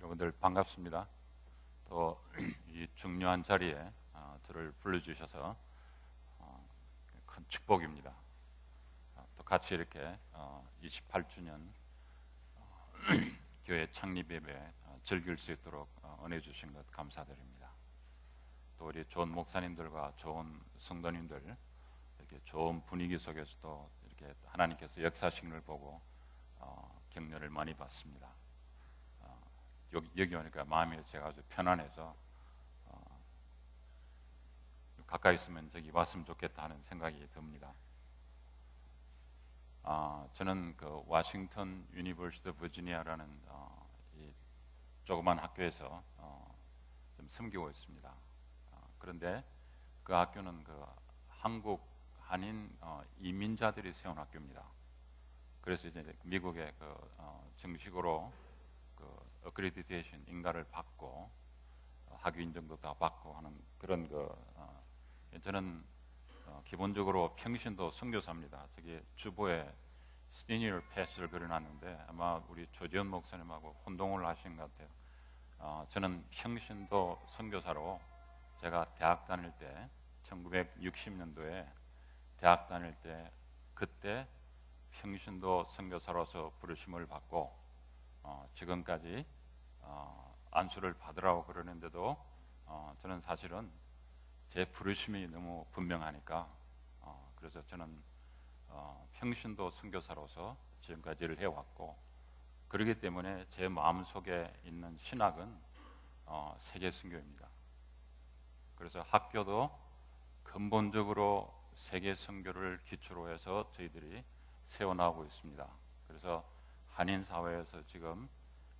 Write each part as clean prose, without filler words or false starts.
여러분들 반갑습니다. 또 이 중요한 자리에 저를 불러주셔서 큰 축복입니다. 또 같이 이렇게 28주년 교회 창립 예배 즐길 수 있도록 은혜 주신 것 감사드립니다. 또 우리 좋은 목사님들과 좋은 성도님들 이렇게 좋은 분위기 속에서도 이렇게 하나님께서 역사하시는 걸 보고 격려를 많이 받습니다. 여기 오니까 마음이 제가 아주 편안해서 가까이 있으면 저기 왔으면 좋겠다 하는 생각이 듭니다. 저는 그 워싱턴 유니버시티 버지니아라는 이 조그만 학교에서 좀 섬기고 있습니다. 그런데 그 학교는 그 한국 한인 이민자들이 세운 학교입니다. 그래서 이제 미국의 그 정식으로 그 어크리디테이션 인가를 받고 학위 인정도 다 받고 하는 그런 저는 기본적으로 평신도 선교사입니다. 저기 주보에 시니어 패스를 그려놨는데 아마 우리 조지현 목사님하고 혼동을 하신 것 같아요. 저는 평신도 선교사로 제가 대학 다닐 때 1960년도에 대학 다닐 때 그때 평신도 선교사로서 부르심을 받고 지금까지 안수를 받으라고 그러는데도 저는 사실은 제 부르심이 너무 분명하니까 그래서 저는 평신도 선교사로서 지금까지 일을 해왔고, 그렇기 때문에 제 마음속에 있는 신학은 세계 선교입니다. 그래서 학교도 근본적으로 세계 선교를 기초로 해서 저희들이 세워나가고 있습니다. 그래서 한인 사회에서 지금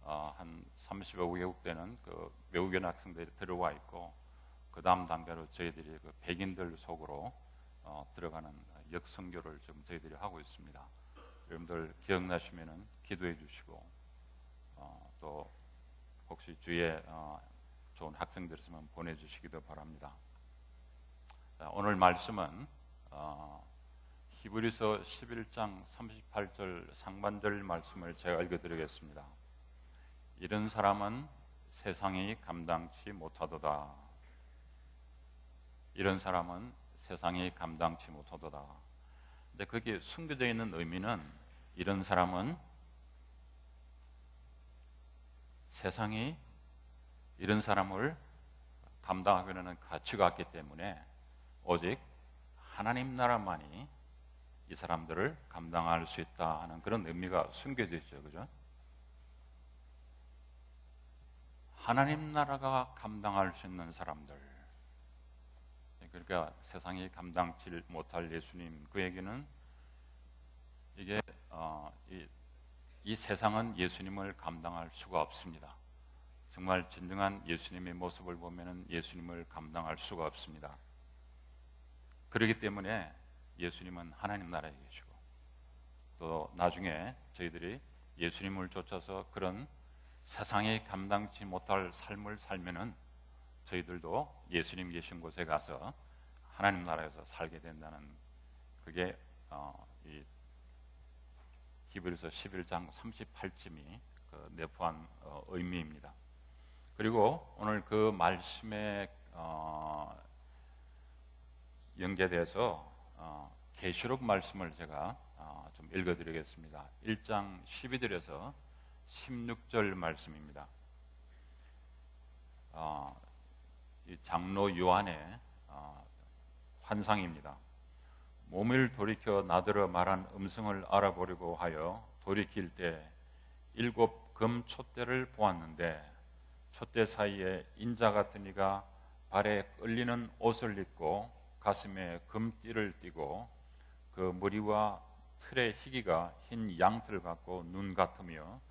한 35개국 되는 그 외국인 학생들이 들어와 있고, 그 다음 단계로 저희들이 그 백인들 속으로 들어가는 역선교를 지금 저희들이 하고 있습니다. 여러분들 기억나시면은 기도해 주시고 또 혹시 주위에 좋은 학생들 있으면 보내주시기도 바랍니다. 오늘 말씀은 히브리서 11장 38절 상반절 말씀을 제가 읽어드리겠습니다. 이런 사람은 세상이 감당치 못하도다. 이런 사람은 세상이 감당치 못하도다. 근데 거기에 숨겨져 있는 의미는 이런 사람은 세상이 이런 사람을 감당하기에는 가치가 없기 때문에 오직 하나님 나라만이 이 사람들을 감당할 수 있다 하는 그런 의미가 숨겨져 있죠. 그죠? 하나님 나라가 감당할 수 있는 사람들, 그러니까 세상이 감당치 못할 예수님, 그에게는 이게 이 세상은 예수님을 감당할 수가 없습니다. 정말 진정한 예수님의 모습을 보면은 예수님을 감당할 수가 없습니다. 그렇기 때문에 예수님은 하나님 나라에 계시고, 또 나중에 저희들이 예수님을 쫓아서 그런 세상에 감당치 못할 삶을 살면은 저희들도 예수님 계신 곳에 가서 하나님 나라에서 살게 된다는, 그게 이 히브리서 11장 38절이 그 내포한 의미입니다. 그리고 오늘 그 말씀에 연계돼서 계시록 말씀을 제가 좀 읽어드리겠습니다. 1장 12절에서 16절 말씀입니다. 이 장로 요한의 환상입니다. 몸을 돌이켜 나더러 말한 음성을 알아보려고 하여 돌이킬 때 7 금 촛대를 보았는데, 촛대 사이에 인자 같은 이가 발에 끌리는 옷을 입고 가슴에 금띠를 띠고, 그 머리와 틀의 희기가 흰 양털 같고 눈 같으며,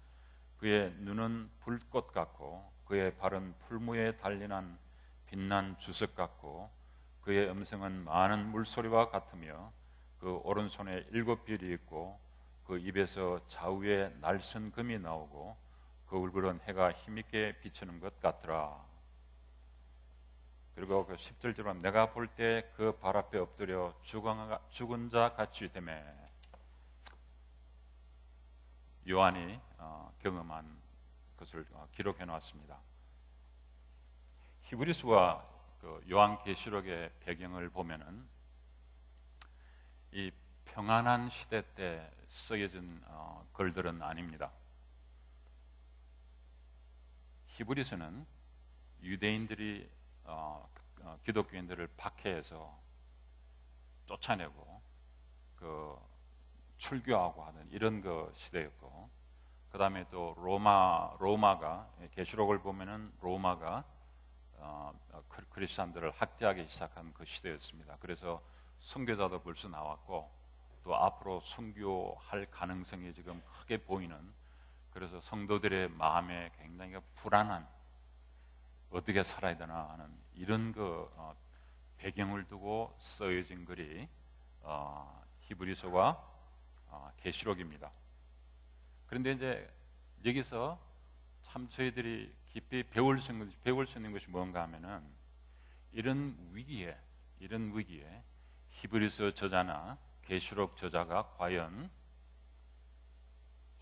그의 눈은 불꽃 같고 그의 발은 풀무에 달린한 빛난 주석 같고, 그의 음성은 많은 물소리와 같으며, 그 오른손에 7 별이 있고 그 입에서 좌우에 날선 금이 나오고 그 얼굴은 해가 힘있게 비추는 것 같더라. 그리고 그 10절처럼 내가 볼 때 그 발 앞에 엎드려 죽은 자 같이 되매. 요한이 경험한 것을 기록해 놨습니다. 히브리서와 그 요한계시록의 배경을 보면은 이 평안한 시대 때 쓰여진 글들은 아닙니다. 히브리서는 유대인들이 기독교인들을 박해해서 쫓아내고 그 출교하고 하는 이런 그 시대였고, 그 다음에 또 로마가 계시록을 보면은 로마가 크리스천들을 학대하기 시작한 그 시대였습니다. 그래서 선교자도 벌써 나왔고 또 앞으로 선교할 가능성이 지금 크게 보이는, 그래서 성도들의 마음에 굉장히 불안한, 어떻게 살아야 되나 하는 이런 그 배경을 두고 쓰여진 글이 히브리서와 계시록입니다. 그런데 이제 여기서 참 저희들이 깊이 배울 수 있는 것이 뭔가 하면은 이런 위기에 히브리서 저자나 계시록 저자가 과연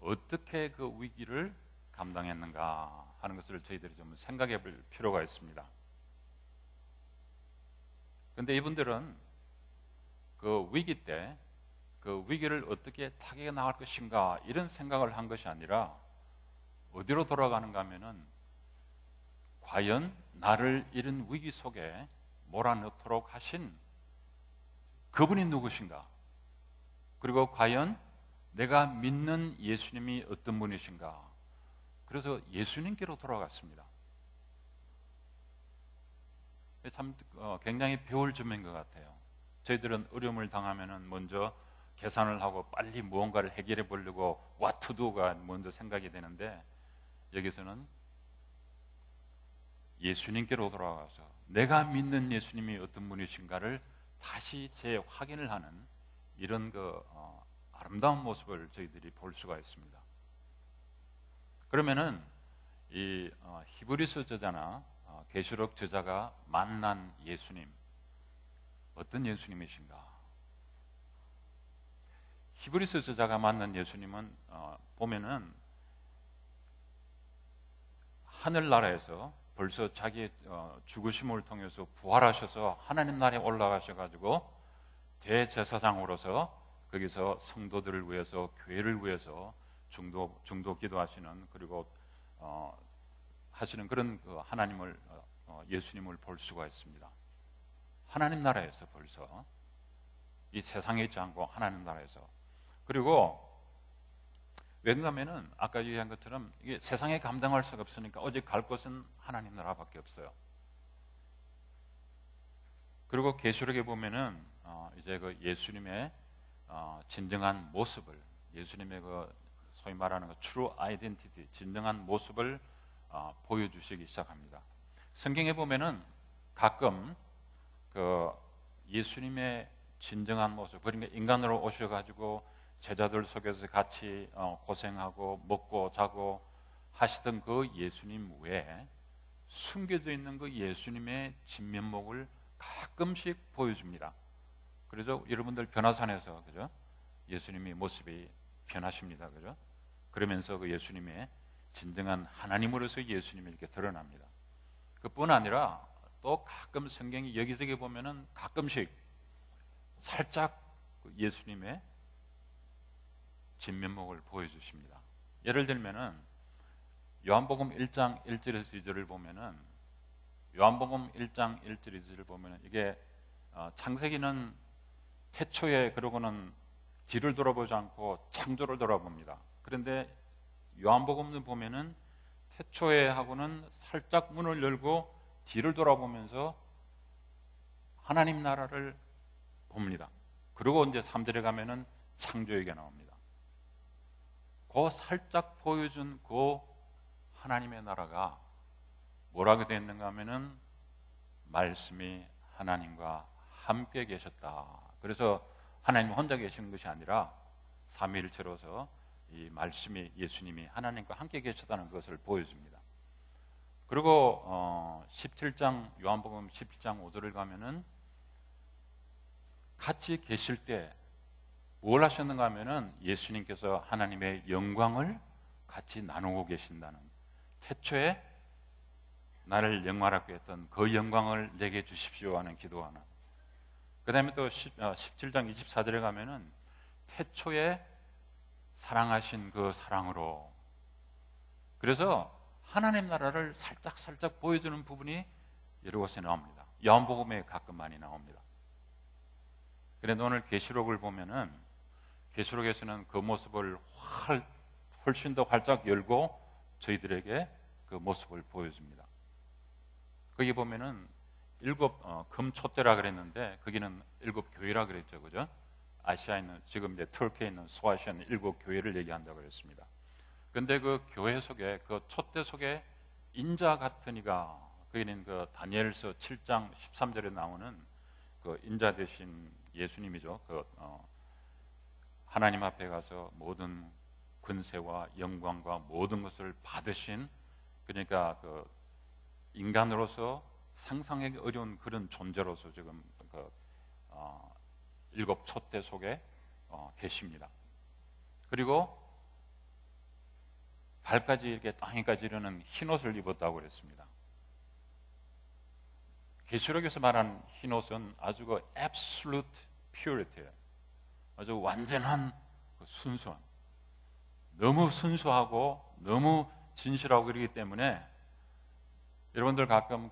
어떻게 그 위기를 감당했는가 하는 것을 저희들이 좀 생각해 볼 필요가 있습니다. 그런데 이분들은 그 위기 때 그 위기를 어떻게 타개해 나갈 것인가 이런 생각을 한 것이 아니라 어디로 돌아가는가 하면은 과연 나를 이런 위기 속에 몰아넣도록 하신 그분이 누구신가, 그리고 과연 내가 믿는 예수님이 어떤 분이신가, 그래서 예수님께로 돌아갔습니다. 참 굉장히 배울 점인 것 같아요. 저희들은 어려움을 당하면은 먼저 계산을 하고 빨리 무언가를 해결해 보려고 what to do가 먼저 생각이 되는데, 여기서는 예수님께로 돌아가서 내가 믿는 예수님이 어떤 분이신가를 다시 재확인을 하는 이런 그 아름다운 모습을 저희들이 볼 수가 있습니다. 그러면은 이 히브리서 저자나 계시록 저자가 만난 예수님, 어떤 예수님이신가? 히브리서 저자가 만난 예수님은 보면은 하늘나라에서 벌써 자기 죽으심을 통해서 부활하셔서 하나님 나라에 올라가셔가지고 대제사장으로서 거기서 성도들을 위해서, 교회를 위해서 중도 기도하시는, 그리고 하시는 그런 그 하나님을 예수님을 볼 수가 있습니다. 하나님 나라에서 벌써 이 세상에 있지 않고 하나님 나라에서. 그리고 왜냐하면은 아까 얘기한 것처럼 이게 세상에 감당할 수가 없으니까 오직 갈 곳은 하나님 나라밖에 없어요. 그리고 계시록에 보면은 이제 그 예수님의 진정한 모습을, 예수님의 그 소위 말하는 그 true identity, 진정한 모습을 보여주시기 시작합니다. 성경에 보면은 가끔 그 예수님의 진정한 모습, 그러니까 인간으로 오셔가지고 제자들 속에서 같이 고생하고 먹고 자고 하시던 그 예수님 외에 숨겨져 있는 그 예수님의 진면목을 가끔씩 보여줍니다. 그래서 여러분들 변화산에서 그죠? 예수님의 모습이 변하십니다, 그죠? 그러면서 그 예수님의 진정한 하나님으로서 예수님이 이렇게 드러납니다. 그뿐 아니라 또 가끔 성경이 여기저기 보면은 가끔씩 살짝 예수님의 진면목을 보여주십니다. 예를 들면은 요한복음 1장 1절에서 2절을 보면은, 요한복음 1장 1절 2절을 보면은 이게 창세기는 태초에 그러고는 뒤를 돌아보지 않고 창조를 돌아봅니다. 그런데 요한복음을 보면은 태초에 하고는 살짝 문을 열고 뒤를 돌아보면서 하나님 나라를 봅니다. 그리고 이제 3절에 가면은 창조 얘기가 나옵니다. 그 살짝 보여준 그 하나님의 나라가 뭐라고 되어 있는가 하면은 말씀이 하나님과 함께 계셨다. 그래서 하나님 혼자 계시는 것이 아니라 삼위일체로서 이 말씀이 예수님이 하나님과 함께 계셨다는 것을 보여줍니다. 그리고 17장 요한복음 17장 5절을 가면은 같이 계실 때 뭘 하셨는가 하면은 예수님께서 하나님의 영광을 같이 나누고 계신다는, 태초에 나를 영광하게 했던 그 영광을 내게 주십시오 하는 기도하는. 그 다음에 또 17장 24절에 가면은 태초에 사랑하신 그 사랑으로. 그래서 하나님 나라를 살짝 보여주는 부분이 여러 곳에 나옵니다. 요한복음에 가끔 많이 나옵니다. 그런데 오늘 계시록을 보면은 계시록에서는 그 모습을 훨씬 더 활짝 열고 저희들에게 그 모습을 보여줍니다. 거기 보면은 7 금촛대라 그랬는데 거기는 7 교회라 그랬죠, 그죠? 아시아에 있는, 지금 이제 터키에 있는 소아시아는 7 교회를 얘기한다고 그랬습니다. 그런데 그 교회 속에, 그 촛대 속에 인자 같은 이가, 거기는 그 다니엘서 7장 13절에 나오는 그 인자 되신 예수님이죠. 하나님 앞에 가서 모든 권세와 영광과 모든 것을 받으신, 그러니까 그 인간으로서 상상하기 어려운 그런 존재로서 지금 7 촛대 속에 계십니다. 그리고 발까지 이렇게 땅에까지 이르는 흰옷을 입었다고 그랬습니다. 계시록에서 말한 흰옷은 아주 그 absolute purity예요. 아주 완전한 순수한, 너무 순수하고 너무 진실하고 그러기 때문에 여러분들 가끔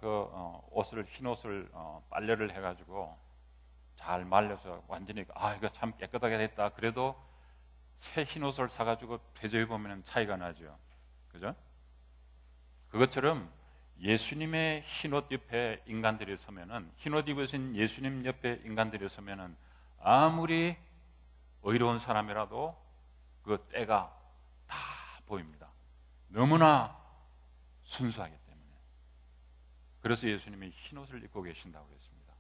옷을, 흰옷을 빨래를 해가지고 잘 말려서 완전히 이거 참 깨끗하게 됐다 그래도 새 흰옷을 사가지고 대조해 보면 차이가 나죠, 그죠? 그것처럼 예수님의 흰옷 옆에 인간들이 서면은, 흰옷 입으신 예수님 옆에 인간들이 서면은 아무리 의로운 사람이라도 그 때가 다 보입니다. 너무나 순수하기 때문에. 그래서 예수님이 흰옷을 입고 계신다고 했습니다.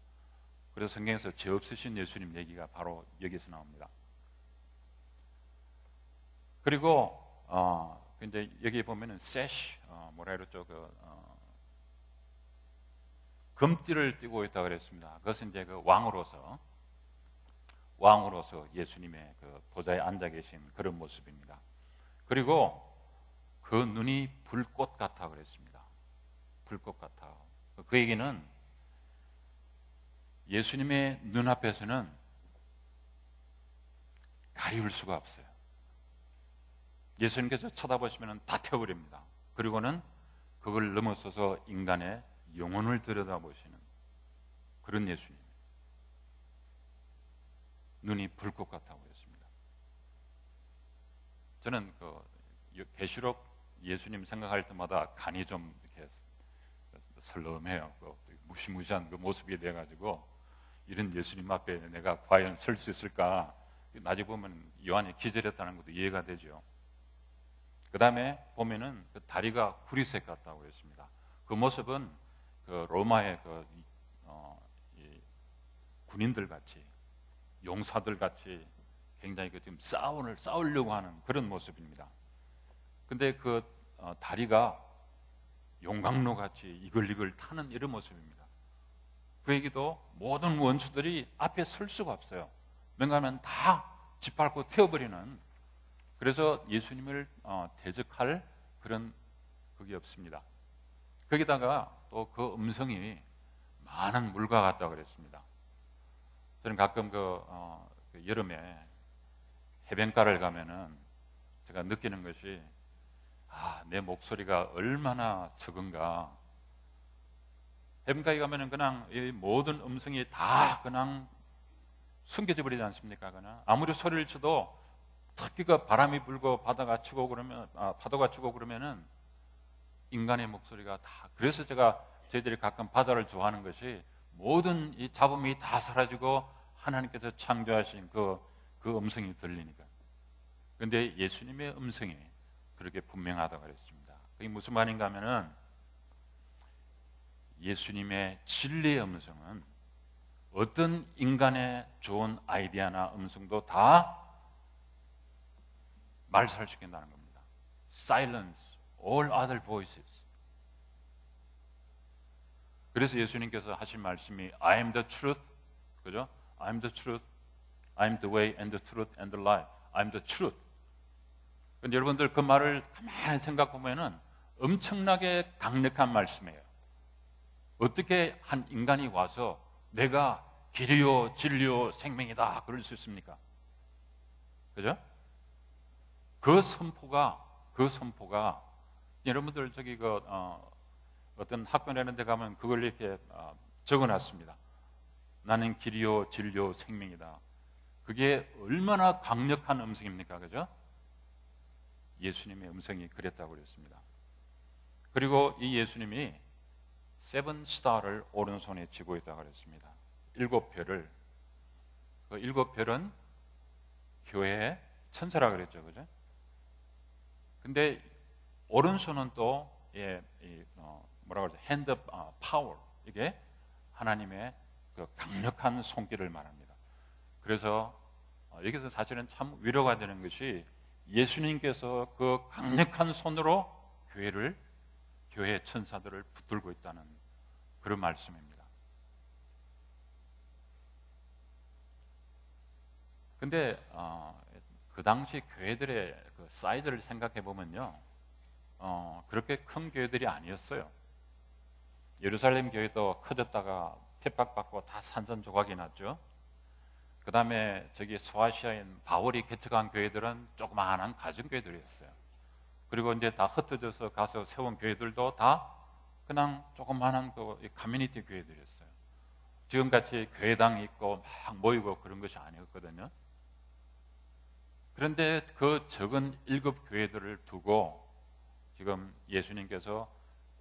그래서 성경에서 죄 없으신 예수님 얘기가 바로 여기서 나옵니다. 그리고 근데 여기 보면은 세시, 뭐라 그랬죠? 금띠를 띠고 있다고 그랬습니다. 그것은 이제 그 왕으로서 예수님의 그 보좌에 앉아 계신 그런 모습입니다. 그리고 그 눈이 불꽃 같아 그랬습니다. 불꽃 같아. 그 얘기는 예수님의 눈앞에서는 가리울 수가 없어요. 예수님께서 쳐다보시면 다 태워버립니다. 그리고는 그걸 넘어서서 인간의 영혼을 들여다보시는 그런 예수님. 눈이 불꽃 같다고 했습니다. 저는 계시록 예수님 생각할 때마다 간이 좀 이렇게 설렁해요. 무시무시한 그 모습이 돼가지고 이런 예수님 앞에 내가 과연 설 수 있을까? 나중에 보면 요한이 기절했다는 것도 이해가 되죠. 그 다음에 보면은 그 다리가 구리색 같다고 했습니다. 그 모습은 그 로마의 이 군인들 같이, 용사들 같이 굉장히 지금 싸우려고 하는 그런 모습입니다. 근데 그 다리가 용광로 같이 이글이글 타는 이런 모습입니다. 그 얘기도 모든 원수들이 앞에 설 수가 없어요. 왜냐하면 다 짓밟고 태워버리는, 그래서 예수님을 대적할 그런 그게 없습니다. 거기다가 또 그 음성이 많은 물과 같다고 그랬습니다. 저는 가끔 여름에 해변가를 가면은 제가 느끼는 것이, 내 목소리가 얼마나 적은가. 해변가에 가면은 그냥 이 모든 음성이 다 그냥 숨겨져 버리지 않습니까? 그냥 아무리 소리를 쳐도, 특히 그 바람이 불고 바다가 치고 그러면은 인간의 목소리가 다. 그래서 저희들이 가끔 바다를 좋아하는 것이, 모든 이 잡음이 다 사라지고 하나님께서 창조하신 그 음성이 들리니까. 그런데 예수님의 음성이 그렇게 분명하다고 그랬습니다. 그게 무슨 말인가 하면은, 예수님의 진리의 음성은 어떤 인간의 좋은 아이디어나 음성도 다 말살시킨다는 겁니다. Silence all other voices. 그래서 예수님께서 하신 말씀이 I am the truth, 그죠? I am the truth, I am the way and the truth and the life. I am the truth. 근데 여러분들 그 말을 가만히 생각해 보면은 엄청나게 강력한 말씀이에요. 어떻게 한 인간이 와서 내가 길이요 진리요 생명이다 그럴 수 있습니까? 그죠? 그 선포가 여러분들 저기 어떤 학교 내는 데 가면 그걸 이렇게 적어놨습니다. 나는 길이요 진리요 생명이다. 그게 얼마나 강력한 음성입니까? 그죠? 예수님의 음성이 그랬다고 그랬습니다. 그리고 이 예수님이 세븐 스타를 오른손에 쥐고 있다고 그랬습니다. 7별을. 그 7별은 교회의 천사라 그랬죠. 그죠? 근데 오른손은 또 뭐라고 그러죠? 핸드 파워. 이게 하나님의 그 강력한 손길을 말합니다. 그래서 여기서 사실은 참 위로가 되는 것이 예수님께서 그 강력한 손으로 교회의 천사들을 붙들고 있다는 그런 말씀입니다. 근데 그 당시 교회들의 그 사이즈를 생각해 보면요, 그렇게 큰 교회들이 아니었어요. 예루살렘 교회도 커졌다가 핍박받고 다 산산조각이 났죠. 그 다음에 저기 소아시아인 바울이 개척한 교회들은 조그마한 가정교회들이었어요. 그리고 이제 다 흩어져서 가서 세운 교회들도 다 그냥 조그마한 그 커뮤니티 교회들이었어요. 지금같이 교회당 있고 막 모이고 그런 것이 아니었거든요. 그런데 그 적은 7교회들을 두고 지금 예수님께서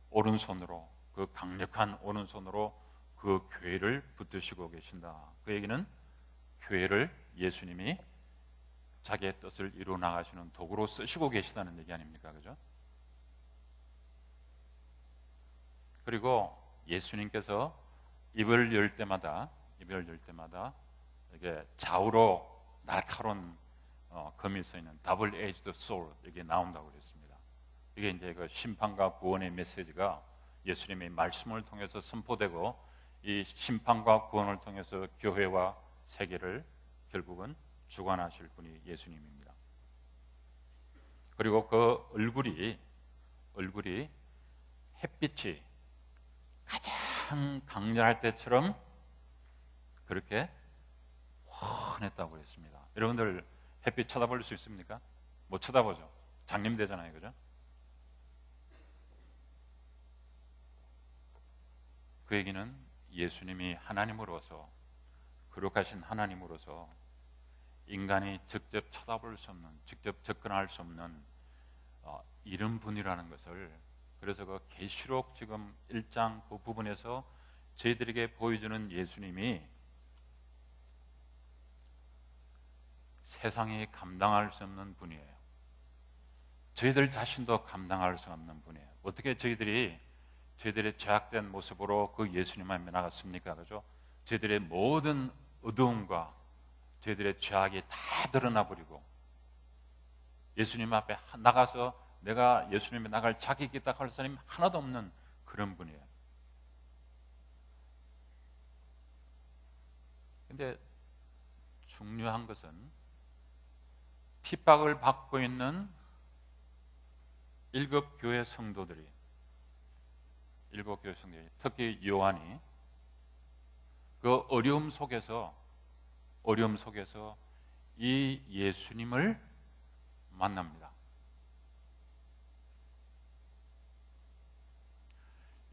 오른손으로, 그 강력한 오른손으로 그 교회를 붙드시고 계신다. 그 얘기는 교회를 예수님이 자기의 뜻을 이루어 나가시는 도구로 쓰시고 계시다는 얘기 아닙니까? 그죠? 그리고 예수님께서 입을 열 때마다 이게 좌우로 날카로운 검이 서 있는 더블 에이지드 소드, 이게 나온다고 그랬습니다. 이게 이제 그 심판과 구원의 메시지가 예수님의 말씀을 통해서 선포되고, 이 심판과 구원을 통해서 교회와 세계를 결국은 주관하실 분이 예수님입니다. 그리고 그 얼굴이 햇빛이 가장 강렬할 때처럼 그렇게 환했다고 그랬습니다. 여러분들 햇빛 쳐다볼 수 있습니까? 못 쳐다보죠. 장님되잖아요. 그죠? 그 얘기는 예수님이 하나님으로서, 거룩하신 하나님으로서 인간이 직접 쳐다볼 수 없는, 직접 접근할 수 없는 이런 분이라는 것을, 그래서 그 계시록 지금 1장 그 부분에서 저희들에게 보여주는 예수님이 세상이 감당할 수 없는 분이에요. 저희들 자신도 감당할 수 없는 분이에요. 어떻게 저희들의 죄악된 모습으로 그 예수님 앞에 나갔습니까? 그죠? 저희들의 모든 어두움과 저희들의 죄악이 다 드러나 버리고 예수님 앞에 나가서 내가 예수님에 나갈 자격이 있다 할 사람이 하나도 없는 그런 분이에요. 근데 중요한 것은 핍박을 받고 있는 7교회 성도들이, 특히 요한이 그 어려움 속에서 이 예수님을 만납니다.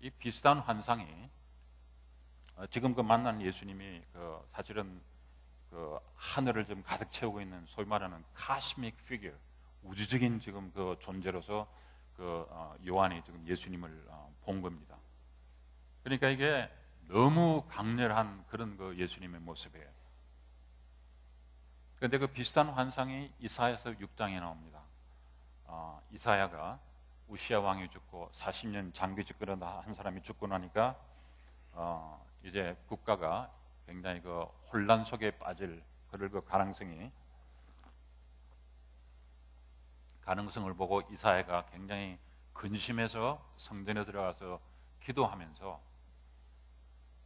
이 비슷한 환상이 지금 그 만난 예수님이 사실은 그 하늘을 좀 가득 채우고 있는 소위 말하는 카스믹 피겨, 우주적인 지금 그 존재로서 요한이 지금 예수님을 본 겁니다. 그러니까 이게 너무 강렬한 그런 그 예수님의 모습이에요. 그런데 그 비슷한 환상이 이사야서 6장에 나옵니다. 이사야가 우시야 왕이 죽고 40년 장기 집권을 한 사람이 죽고 나니까 이제 국가가 굉장히 그 혼란 속에 빠질 그럴 그 가능성이 가능성을 보고 이사야가 굉장히 근심해서 성전에 들어가서 기도하면서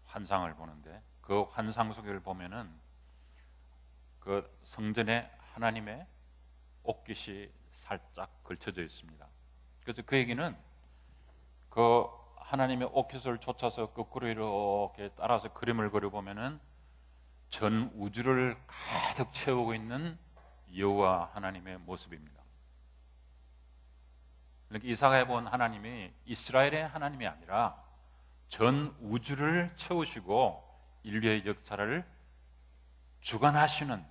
환상을 보는데, 그 환상 속을 보면은 그 성전에 하나님의 옷깃이 살짝 걸쳐져 있습니다. 그래서 그 얘기는 그 하나님의 옷깃을 쫓아서 거꾸로 이렇게 따라서 그림을 그려보면은 전 우주를 가득 채우고 있는 여호와 하나님의 모습입니다. 그러니까 이사야에 본 하나님이 이스라엘의 하나님이 아니라 전 우주를 채우시고 인류의 역사를 주관하시는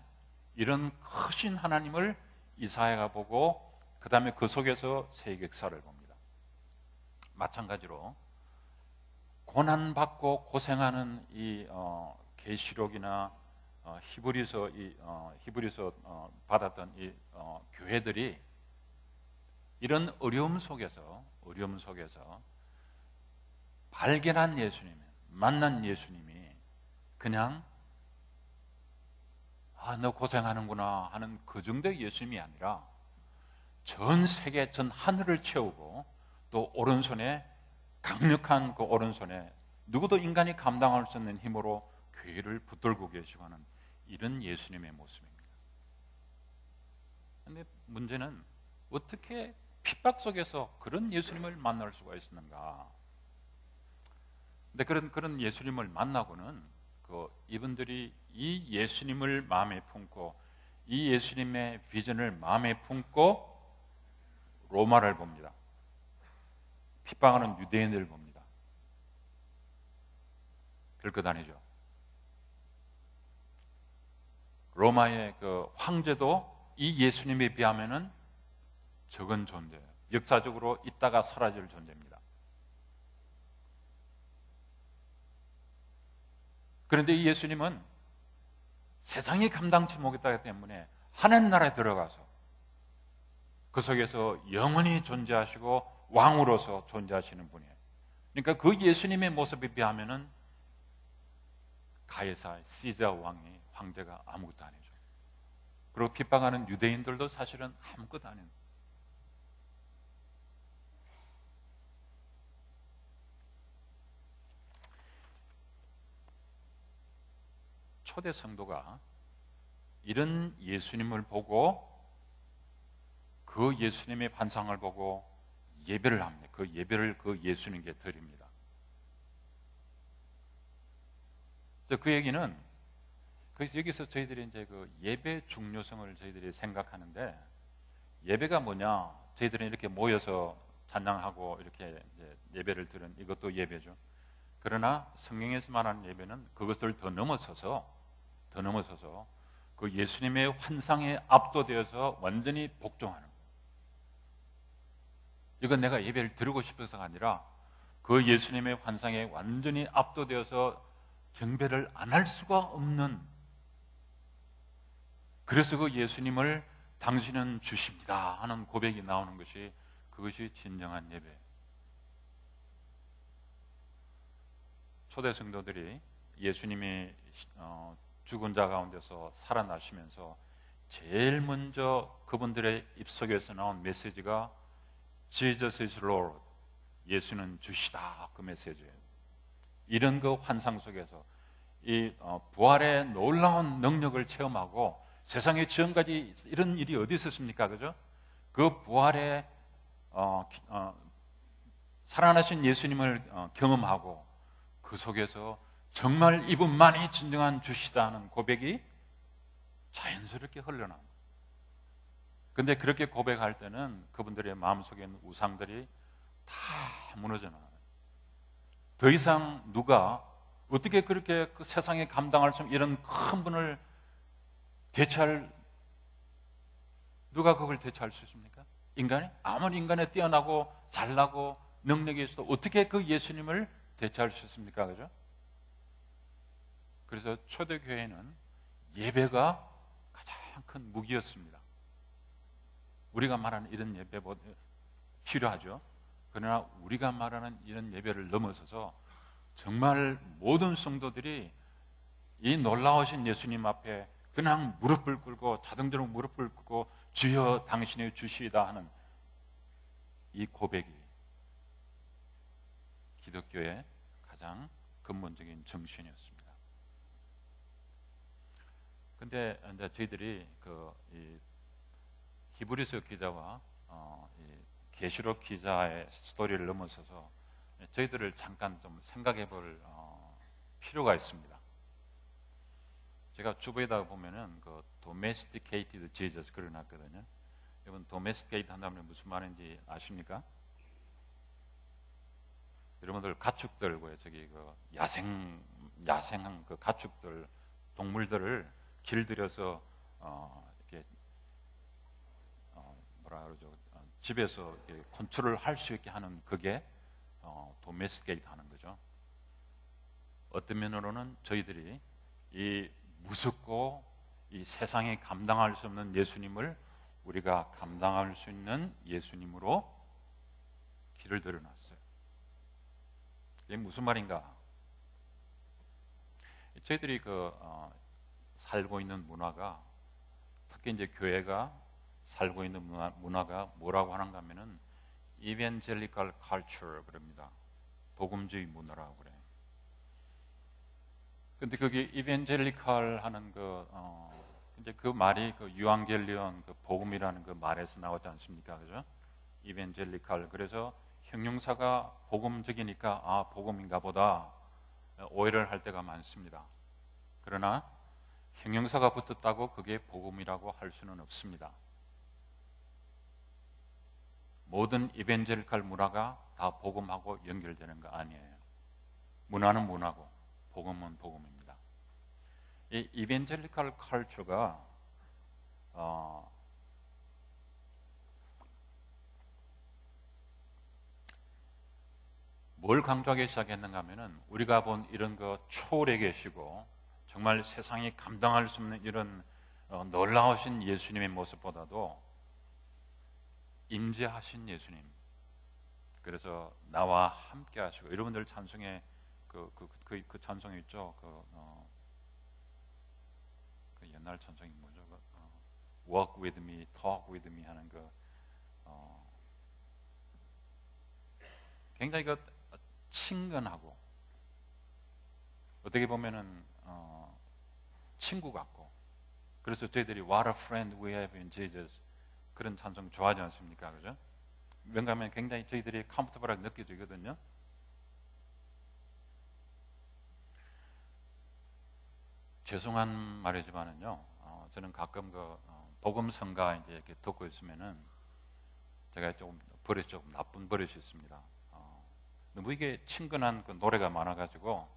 이런 크신 하나님을 이사야가 보고, 그 다음에 그 속에서 세계 역사를 봅니다. 마찬가지로 고난받고 고생하는 이 계시록이나 히브리서 받았던 이 교회들이 이런 어려움 속에서 발견한 예수님, 만난 예수님이 그냥 너 고생하는구나 하는 그 정도의 예수님이 아니라 전 세계, 전 하늘을 채우고, 또 오른손에 강력한 그 오른손에 누구도 인간이 감당할 수 없는 힘으로 교회를 붙들고 계시고 하는 이런 예수님의 모습입니다. 그런데 문제는 어떻게 핍박 속에서 그런 예수님을 만날 수가 있었는가? 근데 그런 예수님을 만나고는 이분들이 이 예수님을 마음에 품고, 이 예수님의 비전을 마음에 품고 로마를 봅니다. 핍박하는 유대인들을 봅니다. 들고 다니죠. 로마의 그 황제도 이 예수님에 비하면은 적은 존재예요. 역사적으로 있다가 사라질 존재입니다. 그런데 이 예수님은 세상이 감당치 못했기 때문에 하늘나라에 들어가서 그 속에서 영원히 존재하시고 왕으로서 존재하시는 분이에요. 그러니까 그 예수님의 모습에 비하면은 가이사, 시자 왕이, 황제가 아무것도 아니죠. 그리고 핍박하는 유대인들도 사실은 아무것도 아니에요. 초대 성도가 이런 예수님을 보고 그 예수님의 환상을 보고 예배를 합니다. 그 예배를 그 예수님께 드립니다. 그 얘기는, 그래서 여기서 저희들이 이제 그 예배 중요성을 저희들이 생각하는데, 예배가 뭐냐? 저희들은 이렇게 모여서 찬양하고 이렇게 이제 예배를 드리는 이것도 예배죠. 그러나 성경에서 말하는 예배는 그것을 더 넘어서서 그 예수님의 환상에 압도되어서 완전히 복종하는 거예요. 이건 내가 예배를 드리고 싶어서가 아니라 그 예수님의 환상에 완전히 압도되어서 경배를 안 할 수가 없는, 그래서 그 예수님을 당신은 주십니다 하는 고백이 나오는 것이, 그것이 진정한 예배. 초대 성도들이 예수님이 죽은 자 가운데서 살아나시면서 제일 먼저 그분들의 입속에서 나온 메시지가 Jesus is Lord, 예수는 주시다, 그 메시지예요. 이런 그 환상 속에서 이 부활의 놀라운 능력을 체험하고, 세상에 지금까지 이런 일이 어디 있었습니까? 그죠? 그 부활의 살아나신 예수님을 경험하고, 그 속에서 정말 이분만이 진정한 주시다 하는 고백이 자연스럽게 흘러나옵니다. 근데 그렇게 고백할 때는 그분들의 마음속에 있는 우상들이 다 무너져 나가요. 더 이상 누가 어떻게 그렇게 그 세상에 감당할 수 없는 이런 큰 분을 누가 그걸 대체할 수 있습니까? 인간이? 아무리 인간에 뛰어나고 잘나고 능력이 있어도 어떻게 그 예수님을 대체할 수 있습니까? 그죠? 그래서 초대교회는 예배가 가장 큰 무기였습니다. 우리가 말하는 이런 예배보다 필요하죠. 그러나 우리가 말하는 이런 예배를 넘어서서 정말 모든 성도들이 이 놀라우신 예수님 앞에 그냥 무릎을 꿇고, 자동적으로 무릎을 꿇고 주여 당신의 주시이다 하는 이 고백이 기독교의 가장 근본적인 정신이었습니다. 근데 이제 저희들이 이 히브리서 기자와 이 계시록 기자의 스토리를 넘어서서 저희들을 잠깐 좀 생각해 볼 필요가 있습니다. 제가 주보에다가 보면은 그 domesticated Jesus 그려놨거든요. 여러분 domesticate 한다면 무슨 말인지 아십니까? 여러분들 가축들 저기 그 야생한 그 가축들 동물들을 길들여서 이렇게 뭐라 그러죠? 집에서 이렇게 컨트롤 할 수 있게 하는 그게 domesticate 하는 거죠. 어떤 면으로는 저희들이 이 무섭고 이 세상에 감당할 수 없는 예수님을 우리가 감당할 수 있는 예수님으로 길을 들여놨어요. 이게 무슨 말인가? 저희들이 살고 있는 문화가, 특히 이제 교회가 살고 있는 문화가 뭐라고 하는가 하면은 evangelical culture 그럽니다. 복음주의 문화라고 그래요. 근데 그게 evangelical 하는 이제 그 말이 유앙겔리온 복음이라는 그 말에서 나오지 않습니까? 그죠? evangelical. 그래서 형용사가 복음적이니까 복음인가 보다 오해를 할 때가 많습니다. 그러나 형용사가 붙었다고 그게 복음이라고 할 수는 없습니다. 모든 이벤젤리칼 문화가 다 복음하고 연결되는 거 아니에요. 문화는 문화고 복음은 복음입니다. 이 이벤젤리칼 컬처가 뭘 강조하기 시작했는가 하면은 우리가 본 이런 초월에 계시고 정말 세상이 감당할 수 없는 이런 놀라우신 예수님의 모습보다도 임재하신 예수님, 그래서 나와 함께 하시고, 여러분들 찬송에 그 찬송이 있죠. 그 옛날 찬송이 뭐죠? Walk with me, talk with me 하는 굉장히 친근하고 어떻게 보면은 친구 같고, 그래서 저희들이 What a friend we have in Jesus 그런 찬송 좋아하지 않습니까? 그죠? 왜냐하면 굉장히 저희들이 컴포터블하게 느껴지거든요. 죄송한 말이지만은요, 저는 가끔 복음 성가 이제 이렇게 듣고 있으면은 제가 조금 버릇이 조금 나쁜 버릇이 있습니다. 너무 이게 친근한 노래가 많아가지고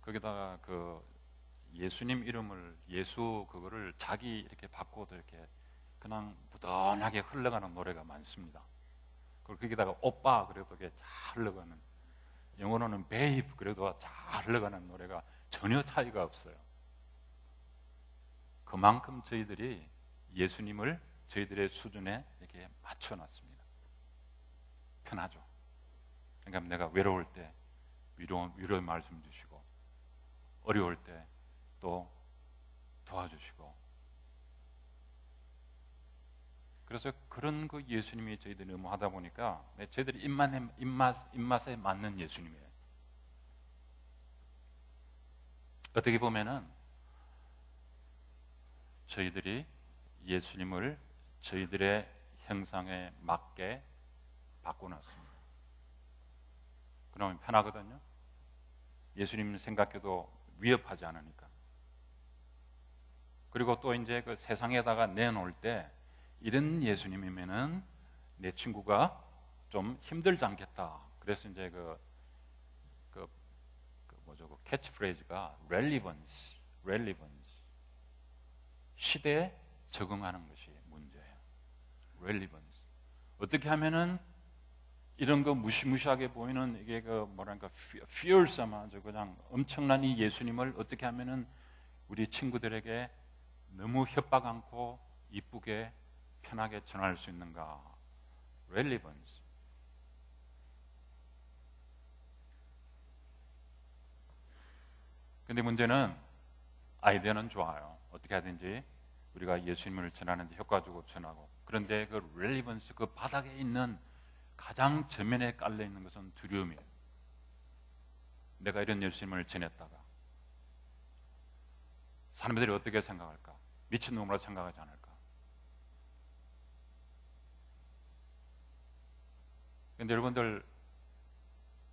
거기다가 예수님 이름을 그거를 자기 이렇게 바꿔도 이렇게 그냥 무던하게 흘러가는 노래가 많습니다. 그리고 거기다가 오빠 그래도 잘 흘러가는, 영어로는 베이브 그래도 잘 흘러가는 노래가 전혀 차이가 없어요. 그만큼 저희들이 예수님을 저희들의 수준에 이렇게 맞춰놨습니다. 편하죠. 그러니까 내가 외로울 때 위로의 말씀 주시고, 어려울 때 또 도와주시고, 그래서 그런 예수님이 저희들이 너무 하다 보니까 저희들이 입맛에 맞는 예수님이에요. 어떻게 보면은 저희들이 예수님을 저희들의 형상에 맞게 바꿔놨습니다. 그러면 편하거든요. 예수님 생각해도 위협하지 않으니까. 그리고 또 이제 세상에다가 내놓을 때 이런 예수님이면은 내 친구가 좀 힘들지 않겠다. 그래서 이제 캐치프레이즈가 relevance. 시대에 적응하는 것이 문제예요. relevance. 어떻게 하면은 이런 무시무시하게 보이는 이게 fearsome 아주 그냥 엄청난 이 예수님을 어떻게 하면은 우리 친구들에게 너무 협박 않고 이쁘게 편하게 전할 수 있는가? relevance. 근데 문제는 아이디어는 좋아요. 어떻게 하든지 우리가 예수님을 전하는데 효과적으로 전하고, 그런데 그 렐리번스, 그 바닥에 있는 가장 저면에 깔려 있는 것은 두려움이에요. 내가 이런 예수님을 전했다가 사람들이 어떻게 생각할까? 미친놈으로 생각하지 않을까? 근데 여러분들,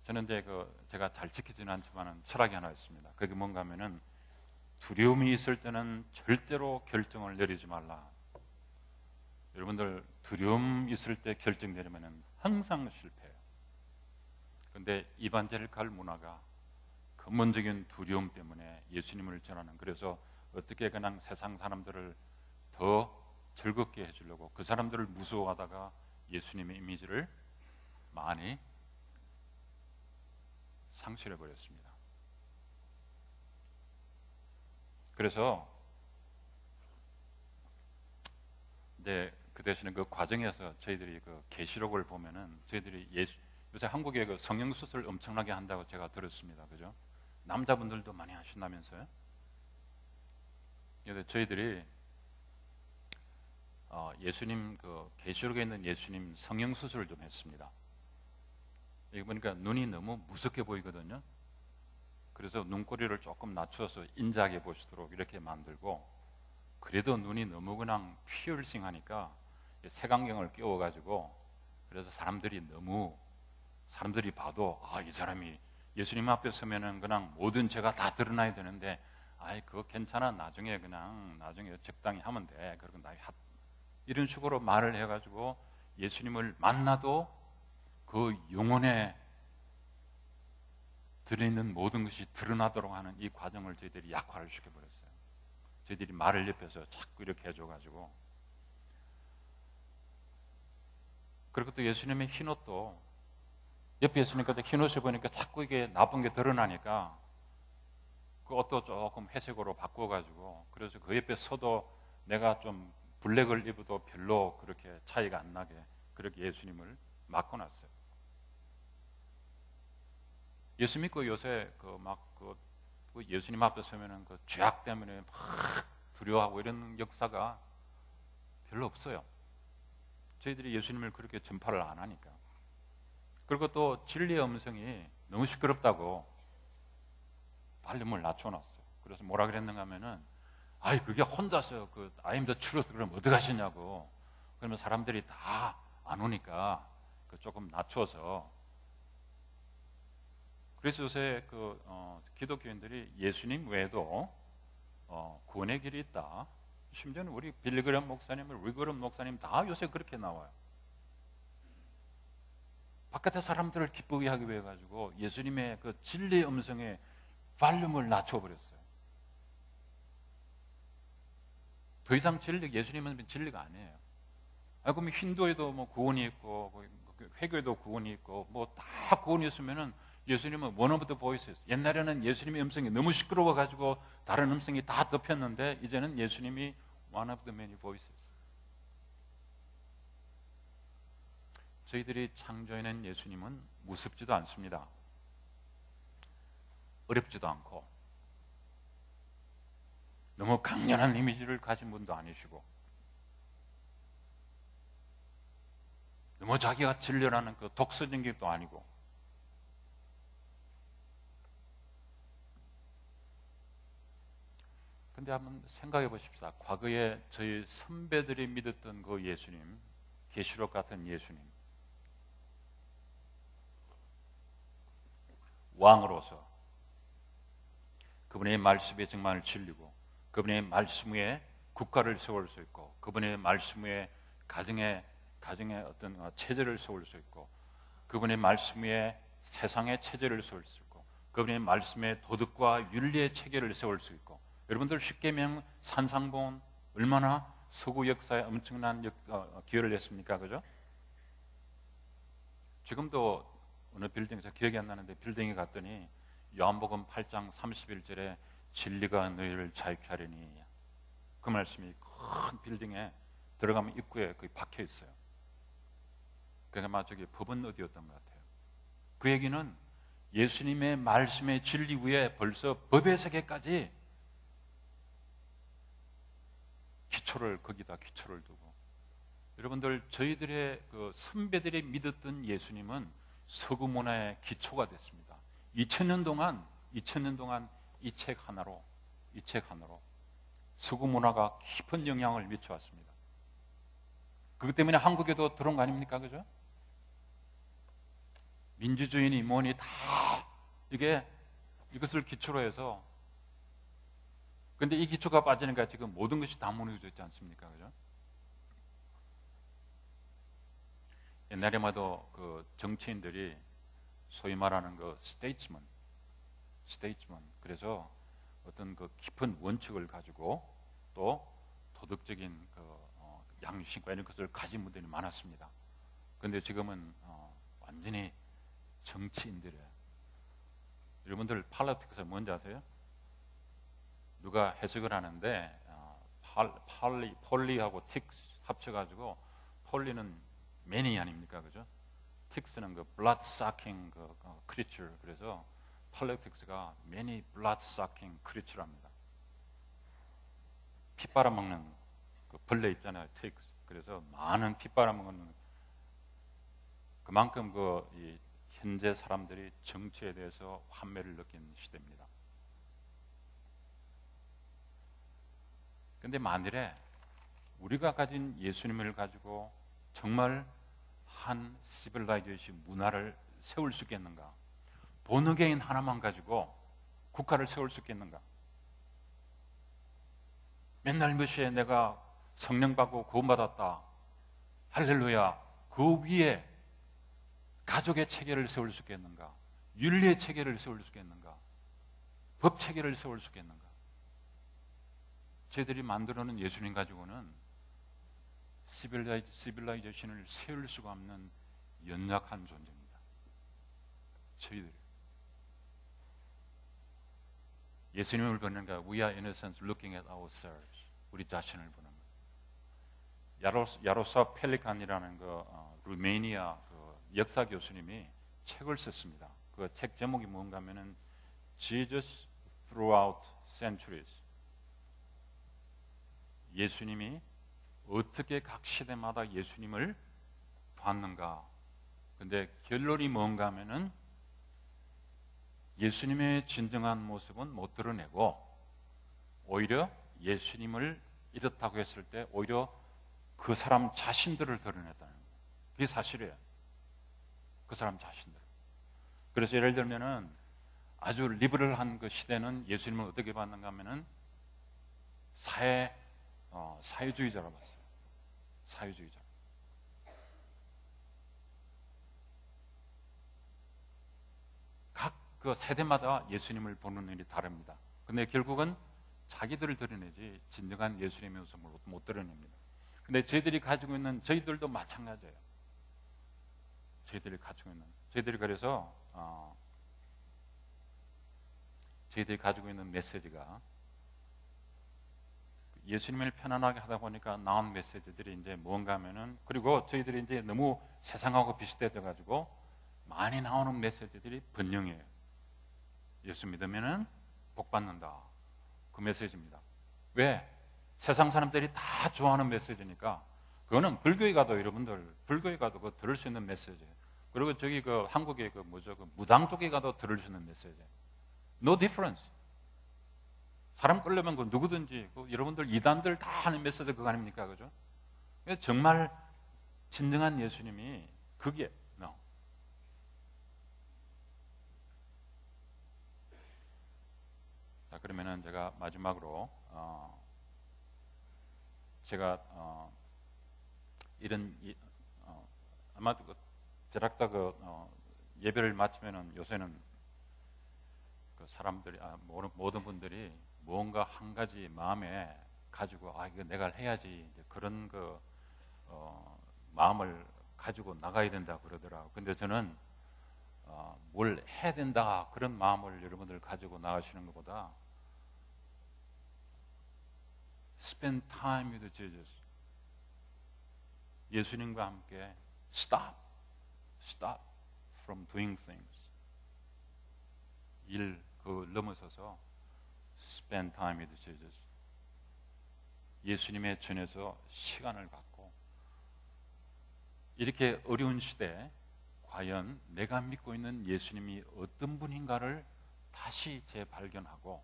저는 이제 제가 잘 지키지는 않지만 철학이 하나 있습니다. 그게 뭔가 하면은, 두려움이 있을 때는 절대로 결정을 내리지 말라. 여러분들, 두려움 있을 때 결정 내리면은 항상 실패해요. 근데 이반제리칼 문화가 근본적인 두려움 때문에 예수님을 전하는, 그래서 어떻게 그냥 세상 사람들을 더 즐겁게 해주려고 그 사람들을 무서워하다가 예수님의 이미지를 많이 상실해 버렸습니다. 그래서 그 대신에 그 과정에서 저희들이 그 계시록을 보면은, 저희들이 요새 한국에 그 성형수술 엄청나게 한다고 제가 들었습니다. 그죠? 남자분들도 많이 하신다면서요? 근데 저희들이 예수님, 그 계시록에 있는 예수님 성형수술을 좀 했습니다. 여기 보니까 눈이 너무 무섭게 보이거든요. 그래서 눈꼬리를 조금 낮춰서 인자하게 보시도록 이렇게 만들고, 그래도 눈이 너무 그냥 피어싱하니까 색안경을 끼워가지고, 그래서 사람들이 봐도 이 사람이 예수님 앞에 서면은 그냥 모든 죄가 다 드러나야 되는데, 그거 괜찮아, 나중에 적당히 하면 돼, 그리고 이런 식으로 말을 해가지고 예수님을 만나도 그 영혼에 들어있는 모든 것이 드러나도록 하는 이 과정을 저희들이 약화를 시켜버렸어요. 저희들이 말을 옆에서 자꾸 이렇게 해줘가지고. 그리고 또 예수님의 흰옷도, 옆에 있으니까 흰옷을 보니까 자꾸 이게 나쁜 게 드러나니까 그 옷도 조금 회색으로 바꿔가지고, 그래서 그 옆에 서도 내가 좀 블랙을 입어도 별로 그렇게 차이가 안 나게 그렇게 예수님을 바꿔놨어요. 예수 믿고 요새 그 예수님 앞에 서면은 그 죄악 때문에 막 두려워하고 이런 역사가 별로 없어요. 저희들이 예수님을 그렇게 전파를 안 하니까. 그리고 또 진리의 음성이 너무 시끄럽다고 발륨을 낮춰놨어요. 그래서 뭐라 그랬는가 하면은, 그게 혼자서 I am the truth 그러면 어떡하시냐고. 그러면 사람들이 다 안 오니까 조금 낮춰서. 그래서 요새 기독교인들이 예수님 외에도 구원의 길이 있다. 심지어는 우리 빌리그램 목사님, 리그램 목사님 다 요새 그렇게 나와요. 바깥의 사람들을 기쁘게 하기 위해 가지고 예수님의 그 진리의 음성에 발륨을 낮춰버렸어요. 더 이상 예수님은 진리가 아니에요. 그럼 힌두에도 뭐 구원이 있고, 회교에도 구원이 있고, 뭐 다 구원이 있으면은 예수님은 one of the voices. 옛날에는 예수님의 음성이 너무 시끄러워 가지고 다른 음성이 다 덮였는데, 이제는 예수님이 one of the many voices. 저희들이 창조해낸 예수님은 무섭지도 않습니다. 어렵지도 않고, 너무 강렬한 이미지를 가진 분도 아니시고, 너무 자기가 진리라는 그 독서적인 것도 아니고. 근데 한번 생각해 보십시다. 과거에 저희 선배들이 믿었던 그 예수님, 계시록 같은 예수님, 왕으로서 그분의 말씀에 정말 진리고, 그분의 말씀 위에 국가를 세울 수 있고, 그분의 말씀 위에 가정의 어떤 체제를 세울 수 있고, 그분의 말씀 위에 세상의 체제를 세울 수 있고, 그분의 말씀에 도덕과 윤리의 체계를 세울 수 있고. 여러분들 십계명, 산상본 얼마나 서구 역사에 엄청난 기여를 했습니까? 그죠? 지금도 어느 빌딩에서 기억이 안 나는데, 빌딩에 갔더니 요한복음 8장 31절에 진리가 너희를 자유케 하리니, 그 말씀이 큰 빌딩에 들어가면 입구에 거의 박혀 있어요. 그러니까 아마 저기 법은 어디였던 것 같아요. 그 얘기는 예수님의 말씀의 진리 위에 벌써 법의 세계까지 거기다 기초를 두고, 여러분들 저희들의 그 선배들이 믿었던 예수님은 서구 문화의 기초가 됐습니다. 2000년 동안 이 책 하나로 서구 문화가 깊은 영향을 미쳐왔습니다. 그것 때문에 한국에도 들어온 거 아닙니까? 그죠? 민주주의니 뭐니 다 이것을 기초로 해서, 근데 이 기초가 빠지니까 지금 모든 것이 다 무너져 있지 않습니까? 그죠? 옛날에마도 그 정치인들이 소위 말하는 그 스테이츠먼, 그래서 어떤 그 깊은 원칙을 가지고 또 도덕적인 그 양심과 이런 것을 가진 분들이 많았습니다. 그런데 지금은 완전히 정치인들이에요. 여러분들 팔로틱스 뭔지 아세요? 누가 해석을 하는데 폴리하고 틱스 합쳐가지고, 폴리는 매니 아닙니까? 그죠? 틱스는 그 blood sucking 그 creature, 그래서 팔로틱스가 many blood sucking creature랍니다. 피 빨아먹는 그 벌레 있잖아요, 틱스. 그래서 많은 피 빨아먹는, 그만큼 이 현재 사람들이 정치에 대해서 환멸을 느낀 시대입니다. 그런데 만일에 우리가 가진 예수님을 가지고 정말 한 시빌라이제이션 문화를 세울 수 있겠는가? 본어게인 하나만 가지고 국가를 세울 수 있겠는가? 맨날 몇 시에 내가 성령 받고 구원받았다, 할렐루야, 그 위에 가족의 체계를 세울 수 있겠는가? 윤리의 체계를 세울 수 있겠는가? 법 체계를 세울 수 있겠는가? 저희들이 만들어놓은 예수님 가지고는 시빌라이제이션을 세울 수가 없는 연약한 존재입니다. 저희들이 예수님을 보는 거, we are in a sense looking at ourselves, 우리 자신을 보는 거. 야로사 펠리칸이라는 루메니아 역사 교수님이 책을 썼습니다. 그 책 제목이 뭔가 하면은 Jesus Throughout Centuries, 예수님이 어떻게 각 시대마다 예수님을 봤는가. 근데 결론이 뭔가 하면은 예수님의 진정한 모습은 못 드러내고, 오히려 예수님을 이렇다고 했을 때 오히려 그 사람 자신들을 드러냈다는 거예요. 그게 사실이에요. 그 사람 자신들. 그래서 예를 들면은 아주 리버럴한 그 시대는 예수님을 어떻게 봤는가 하면은 사회주의자라고 봤어요. 사회주의자. 각 그 세대마다 예수님을 보는 일이 다릅니다. 근데 결국은 자기들을 드러내지 진정한 예수님의 모습을 못 드러냅니다. 근데 저희들이 가지고 있는, 저희들도 마찬가지예요. 저희들이 그래서 저희들이 가지고 있는 메시지가, 예수님을 편안하게 하다 보니까 나온 메시지들이 이제 뭔가 하면은, 그리고 저희들이 이제 너무 세상하고 비슷해져 가지고 많이 나오는 메시지들이 번영이에요. 예수 믿으면은 복 받는다, 그 메시지입니다. 왜? 세상 사람들이 다 좋아하는 메시지니까. 그거는 불교에 가도, 여러분들 불교에 가도 그거 들을 수 있는 메시지예요. 그리고 저기 그 한국의 그 무당 쪽에 가도 들을 수 있는 메시지예요. No difference. 사람 끌려면 그 누구든지, 여러분들 이단들 다 하는 메시지 그거 아닙니까? 그죠? 정말 진정한 예수님이 그게 no. 자, 그러면은 제가 마지막으로 제가 이런 아마 제락다 예배를 마치면은 요새는 그 사람들이 모든 분들이 뭔가 한 가지 마음에 가지고 이거 내가 해야지, 이제 그런 마음을 가지고 나가야 된다 그러더라고요. 근데 저는 뭘 해야 된다 그런 마음을 여러분들 가지고 나가시는 것보다 spend time with Jesus, 예수님과 함께 stop from doing things, 일 넘어서서 spend time with Jesus. 예수님의 전에서 시간을 갖고 이렇게 어려운 시대에 과연 내가 믿고 있는 예수님이 어떤 분인가를 다시 재발견하고,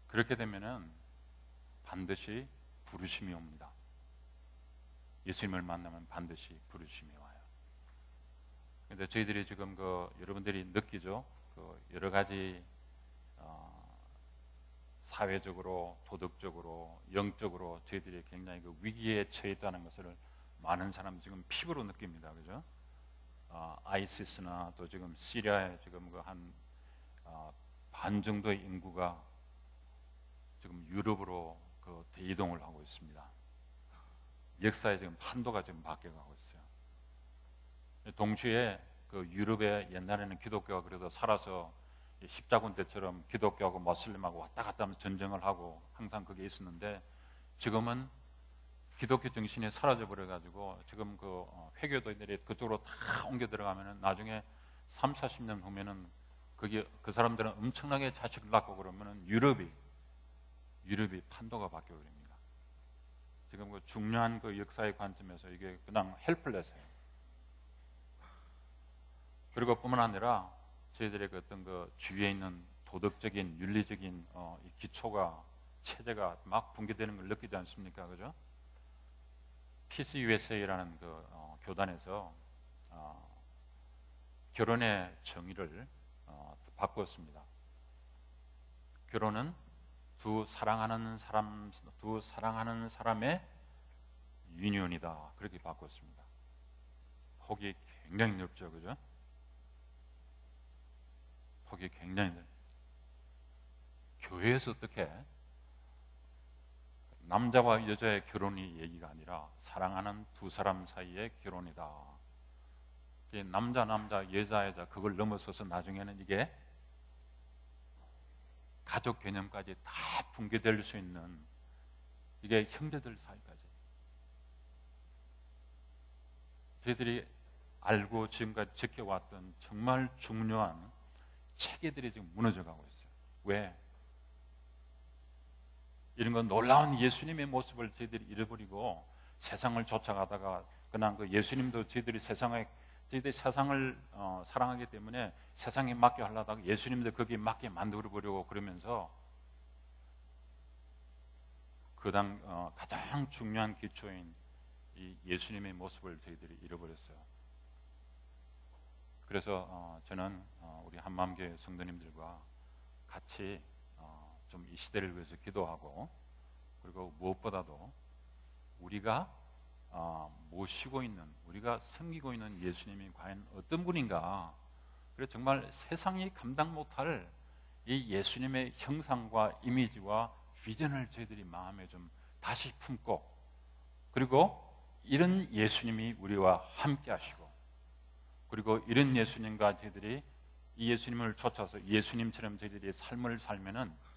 그렇게 되면은 반드시 부르심이 옵니다. 예수님을 만나면 반드시 부르심이 와요. 근데 저희들이 지금 여러분들이 느끼죠? 여러 가지 사회적으로, 도덕적으로, 영적으로 저희들이 굉장히 위기에 처해 있다는 것을 많은 사람 지금 피부로 느낍니다. 그죠? 아이시스나 또 지금 시리아에 지금 한 반 정도의 인구가 지금 유럽으로 대이동을 하고 있습니다. 역사에 지금 판도가 지금 바뀌어가고 있어요. 동시에 유럽에 옛날에는 기독교가 그래도 살아서 십자군 때처럼 기독교하고 모슬림하고 왔다 갔다 하면서 전쟁을 하고 항상 그게 있었는데, 지금은 기독교 정신이 사라져 버려가지고 지금 회교도들이 그쪽으로 다 옮겨 들어가면은 나중에 3, 40년 후면은 그 사람들은 엄청나게 자식을 낳고 그러면은 유럽이 판도가 바뀌어 버립니다. 지금 중요한 역사의 관점에서 이게 그냥 헬플레스예요. 그리고 뿐만 아니라 저희들의 어떤 주위에 있는 도덕적인, 윤리적인 이 기초가, 체제가 막 붕괴되는 걸 느끼지 않습니까? 그죠? 피스 USA라는 교단에서 결혼의 정의를 바꾸었습니다. 결혼은 두 사랑하는 사람의 유니온이다, 그렇게 바꿨습니다. 폭이 굉장히 넓죠, 그죠? 폭이 굉장히 넓어요. 교회에서 어떻게 남자와 여자의 결혼이 얘기가 아니라 사랑하는 두 사람 사이의 결혼이다. 남자, 여자 그걸 넘어서서 나중에는 이게 가족 개념까지 다 붕괴될 수 있는, 이게 형제들 사이까지. 저희들이 알고 지금까지 지켜왔던 정말 중요한 체계들이 지금 무너져가고 있어요. 왜? 이런 건 놀라운 예수님의 모습을 저희들이 잃어버리고 세상을 쫓아가다가, 그냥 예수님도 저희들이 세상을 사랑하기 때문에 세상에 맞게 하려다가 예수님도 거기에 맞게 만들어보려고 그러면서 가장 중요한 기초인 이 예수님의 모습을 저희들이 잃어버렸어요. 그래서 저는 우리 한마음교회 성도님들과 같이 좀 이 시대를 위해서 기도하고, 그리고 무엇보다도 우리가 모시고 있는, 우리가 섬기고 있는 예수님이 과연 어떤 분인가, 그래서 정말 세상이 감당 못할 이 예수님의 형상과 이미지와 비전을 저희들이 마음에 좀 다시 품고, 그리고 이런 예수님이 우리와 함께 하시고, 그리고 이런 예수님과 저희들이 이 예수님을 쫓아서 예수님처럼 저희들이 삶을 살면은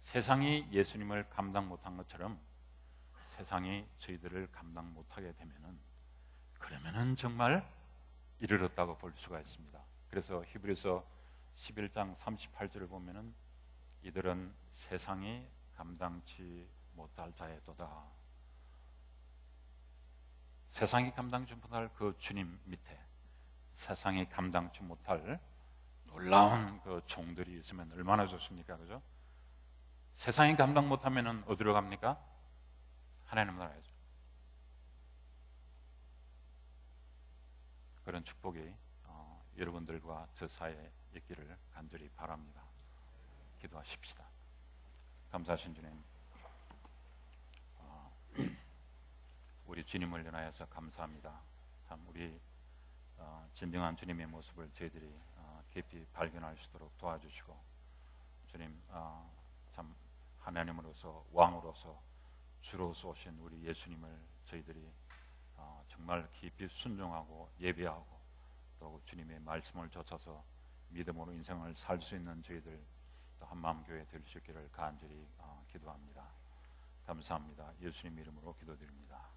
세상이 예수님을 감당 못한 것처럼 세상이 저희들을 감당 못하게 되면은, 그러면은 정말 이르렀다고 볼 수가 있습니다. 그래서 히브리서 11장 38절을 보면은 이들은 세상이 감당치 못할 자였도다. 세상이 감당치 못할 그 주님 밑에 세상이 감당치 못할 놀라운 종들이 있으면 얼마나 좋습니까? 그죠? 세상이 감당 못하면은 어디로 갑니까? 하나님 나라에서. 그런 축복이 여러분들과 저 사이에 있기를 간절히 바랍니다. 기도하십시다. 감사하신 주님, 우리 주님을 인하여서 감사합니다. 참 우리 진정한 주님의 모습을 저희들이 깊이 발견할 수 있도록 도와주시고, 주님 참 하나님으로서, 왕으로서, 주로서 오신 우리 예수님을 저희들이 정말 깊이 순종하고 예배하고, 또 주님의 말씀을 좇아서 믿음으로 인생을 살 수 있는 저희들 또 한마음교회 될 수 있기를 간절히 기도합니다. 감사합니다. 예수님 이름으로 기도드립니다.